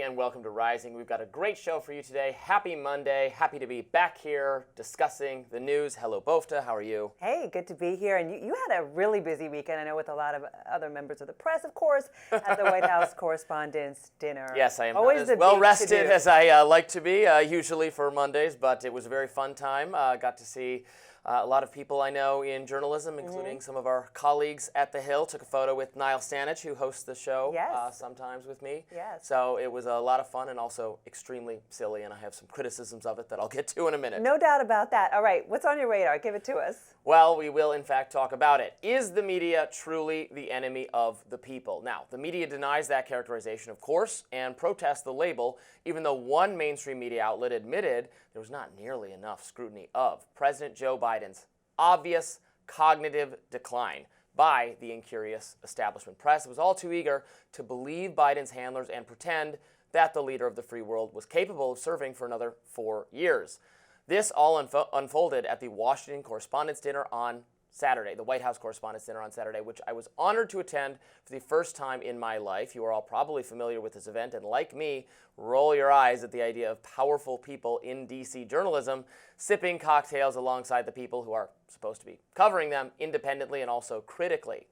morning and welcome to Rising. We've got a great show for you today. Happy Monday. Happy to be back here discussing the news. Hello, Bofta. How are you? Hey, good to be here. And you had a really busy weekend, I know, with a lot of other members of the press, of course, at the White House Correspondents Dinner. Yes, I am always as well rested as I like to be, usually for Mondays, but it was a very fun time. Got to see a lot of people I know in journalism, including some of our colleagues at The Hill. Took a photo with Niall Stanich, who hosts the show sometimes with me. Yes. So it was a lot of fun and also extremely silly, and I have some criticisms of it that I'll get to in a minute. No doubt about that. All right, what's on your radar? Give it to us. Well, we will in fact talk about it. Is the media truly the enemy of the people? Now, the media denies that characterization, of course, and protests the label, even though one mainstream media outlet admitted there was not nearly enough scrutiny of President Joe Biden's obvious cognitive decline by the incurious establishment press. It was all too eager to believe Biden's handlers and pretend that the leader of the free world was capable of serving for another 4 years. This all unfolded at the Washington Correspondents' Dinner on Saturday, the White House Correspondents' Dinner on Saturday, which I was honored to attend for the first time in my life. You are all probably familiar with this event, and like me, roll your eyes at the idea of powerful people in D.C. journalism sipping cocktails alongside the people who are supposed to be covering them independently and also critically.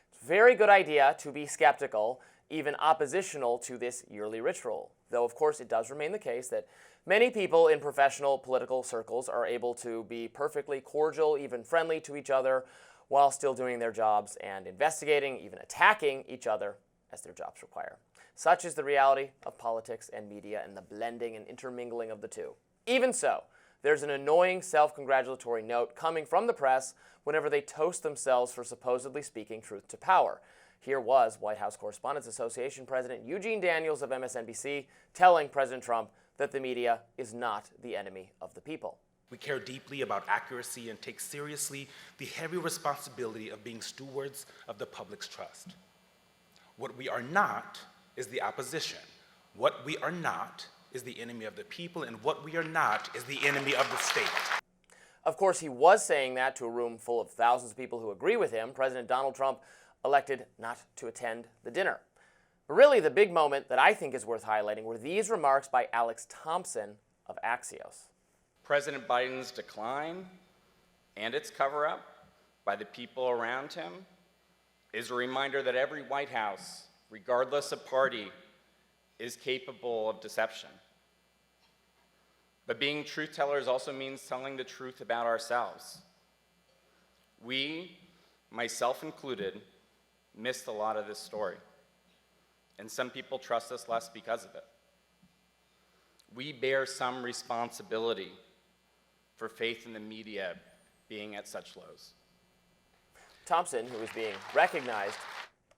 It's a very good idea to be skeptical, even oppositional to this yearly ritual, though of course it does remain the case that many people in professional political circles are able to be perfectly cordial, even friendly to each other, while still doing their jobs and investigating, even attacking each other as their jobs require. Such is the reality of politics and media and the blending and intermingling of the two. Even so, there's an annoying self-congratulatory note coming from the press whenever they toast themselves for supposedly speaking truth to power. Here was White House Correspondents Association President Eugene Daniels of MSNBC telling President Trump that the media is not the enemy of the people. We care deeply about accuracy and take seriously the heavy responsibility of being stewards of the public's trust. What we are not is the opposition. What we are not is the enemy of the people, and what we are not is the enemy of the state. Of course, he was saying that to a room full of thousands of people who agree with him. President Donald Trump elected not to attend the dinner. But really, the big moment that I think is worth highlighting were these remarks by Alex Thompson of Axios. President Biden's decline and its cover-up by the people around him is a reminder that every White House, regardless of party, is capable of deception. But being truth tellers also means telling the truth about ourselves. We, myself included, missed a lot of this story, and some people trust us less because of it. We bear some responsibility for faith in the media being at such lows. Thompson, who is being recognized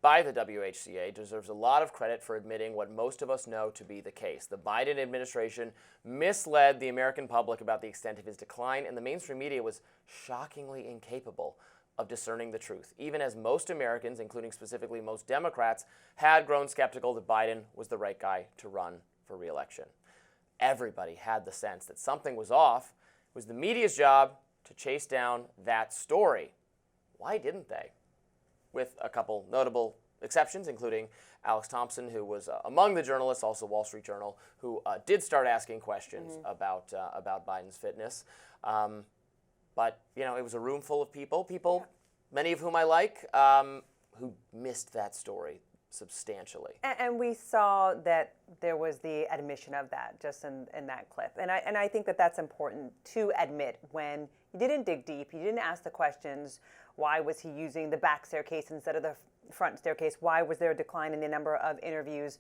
by the WHCA, deserves a lot of credit for admitting what most of us know to be the case. The Biden administration misled the American public about the extent of his decline, and the mainstream media was shockingly incapable of discerning the truth, even as most Americans, including specifically most Democrats, had grown skeptical that Biden was the right guy to run for re-election. Everybody had the sense that something was off. It was the media's job to chase down that story. Why didn't they? With a couple notable exceptions, including Alex Thompson, who was among the journalists, also Wall Street Journal, who did start asking questions about Biden's fitness. But, you know, it was a room full of people, many of whom I like, who missed that story substantially. And we saw that there was the admission of that just in that clip. And I think that that's important to admit when you didn't dig deep, you didn't ask the questions. Why was he using the back staircase instead of the front staircase? Why was there a decline in the number of interviews?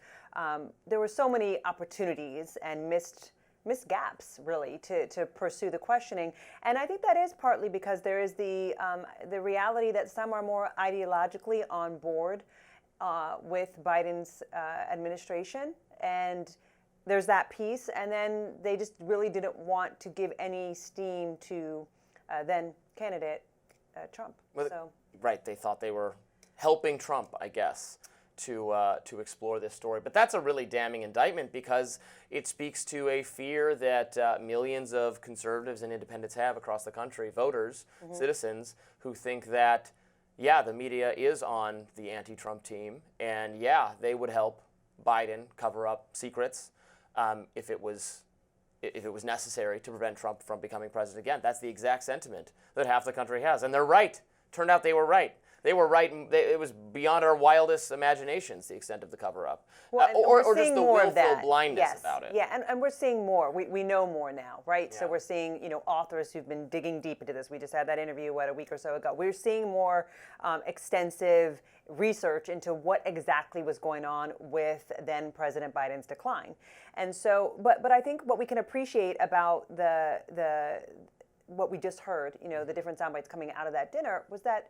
There were so many opportunities and missed gaps, really, to pursue the questioning. And I think that is partly because there is the reality that some are more ideologically on board with Biden's administration. And there's that piece. And then they just really didn't want to give any steam to then candidate Trump. Well, right, they thought they were helping Trump, I guess, to explore this story. But that's a really damning indictment because it speaks to a fear that millions of conservatives and independents have across the country, voters, citizens, who think that, yeah, the media is on the anti-Trump team, and yeah, they would help Biden cover up secrets if it was necessary to prevent Trump from becoming president again. That's the exact sentiment that half the country has. And they're right. Turned out they were right. They were right. It was beyond our wildest imaginations, the extent of the cover-up. Well, or just the willful blindness about it. Yeah, and we're seeing more. We know more now, right? Yeah. So we're seeing, authors who've been digging deep into this. We just had that interview, a week or so ago. We're seeing more extensive research into what exactly was going on with then President Biden's decline. And so, but I think what we can appreciate about what we just heard, the different sound bites coming out of that dinner, was that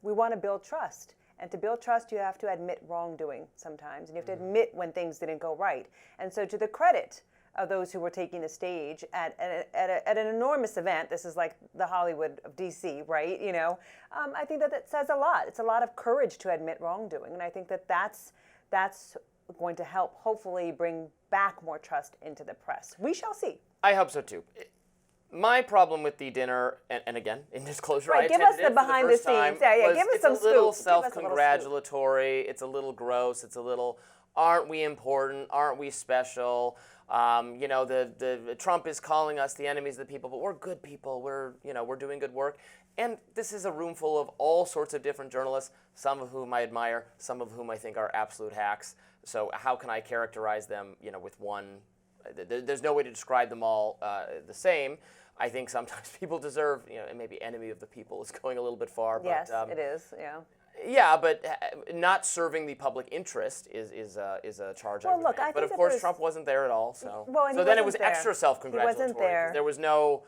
we want to build trust. And to build trust, you have to admit wrongdoing sometimes. And you have to admit when things didn't go right. And so to the credit of those who were taking the stage at an enormous event, this is like the Hollywood of D.C., right? I think that says a lot. It's a lot of courage to admit wrongdoing. And I think that's going to help hopefully bring back more trust into the press. We shall see. I hope so, too. My problem with the dinner, and again, in disclosure, right, I attended give us the it for behind the first the scenes. time, Yeah, give us some It's a little scoop. self-congratulatory. It's a little gross. It's a little, aren't we important? Aren't we special? The Trump is calling us the enemies of the people, but we're good people. We're doing good work. And this is a room full of all sorts of different journalists, some of whom I admire, some of whom I think are absolute hacks. So how can I characterize them, with one? There's no way to describe them all the same. I think sometimes people deserve, and maybe enemy of the people is going a little bit far. Yes, but, it is, yeah. Yeah, but not serving the public interest is a charge. Well, I would look, make. I But think of course, there's- Trump wasn't there at all. So, and so then it was wasn't there. extra self-congratulatory. He wasn't there. There was no.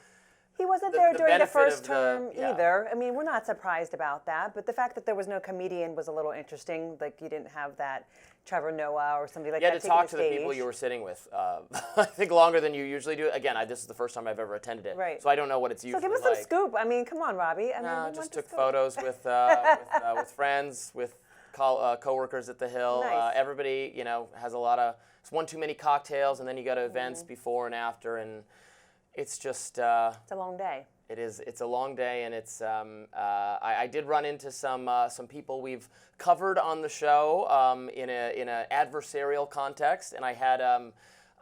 He wasn't the there during the benefit first of term yeah. either. I mean, we're not surprised about that. But the fact that there was no comedian was a little interesting. Like, you didn't have that Trevor Noah or somebody like You that. had to talk to taking the people stage. you were sitting with. I think longer than you usually do. Again, this is the first time I've ever attended it. Right. So I don't know what it's usually So give us like. some scoop. I mean, come on, Robbie. No, we just want the took scoop. photos with friends, with coworkers at the Hill. Nice. Everybody, has a lot of. It's one too many cocktails, and then you go to events before and after, and it's just. It's a long day. It is. It's a long day, and it's. I did run into some people we've covered on the show in a adversarial context, and I had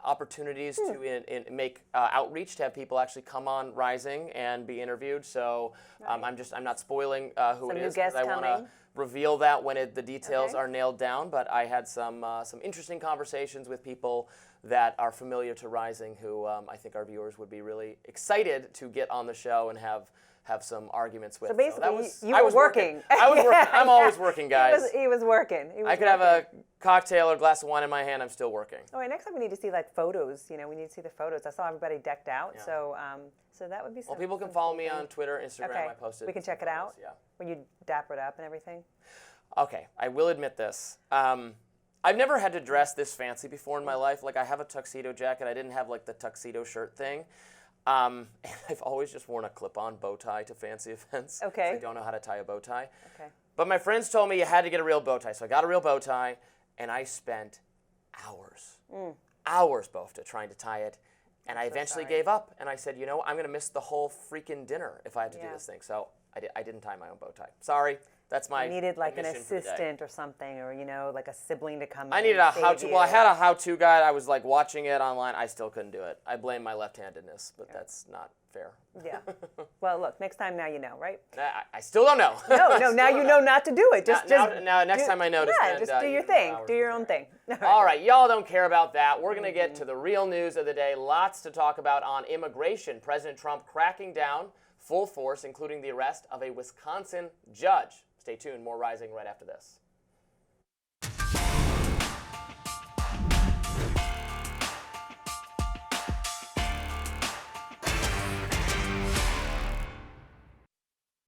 opportunities to make outreach to have people actually come on Rising and be interviewed. So I'm not spoiling who Some it new is because guests I want to coming. reveal that when the details Okay. are nailed down. But I had some interesting conversations with people that are familiar to Rising, who I think our viewers would be really excited to get on the show and have some arguments with. So basically, you I were was working. I was working. I'm Yeah. always working, guys. He was working. I could have a cocktail or a glass of wine in my hand. I'm still working. All right, next time we need to see photos. We need to see the photos. I saw everybody decked out, Yeah. so that would be. Well, people can follow me on Twitter, Instagram. Okay, I posted. we can check it some out. photos, Yeah. When you dapper it up and everything. Okay, I will admit this. I've never had to dress this fancy before in my life. Like, I have a tuxedo jacket. I didn't have the tuxedo shirt thing. And I've always just worn a clip-on bow tie to fancy events. Okay. 'Cause I don't know how to tie a bow tie. Okay. But my friends told me you had to get a real bow tie. So I got a real bow tie, and I spent hours, Bofta, trying to tie it. And I eventually sorry. gave up, and I said, I'm going to miss the whole freaking dinner if I have to do Yeah. this thing. So I didn't tie my own bow tie. Sorry. That's my You needed an admission for the day. assistant or something, or a sibling to come. I in needed and a save how-to. you. Well, I had a how-to guide. I was watching it online. I still couldn't do it. I blame my left-handedness, but that's not fair. Yeah. Well, look, next time now you know, right? I still don't know. No, now you know not to do it. Now, next time I know to spend, just do your even thing. hours Do your in own there. thing. All right, y'all don't care about that. We're going to get to the real news of the day. Lots to talk about on immigration. President Trump cracking down full force, including the arrest of a Wisconsin judge. Stay tuned. More Rising right after this.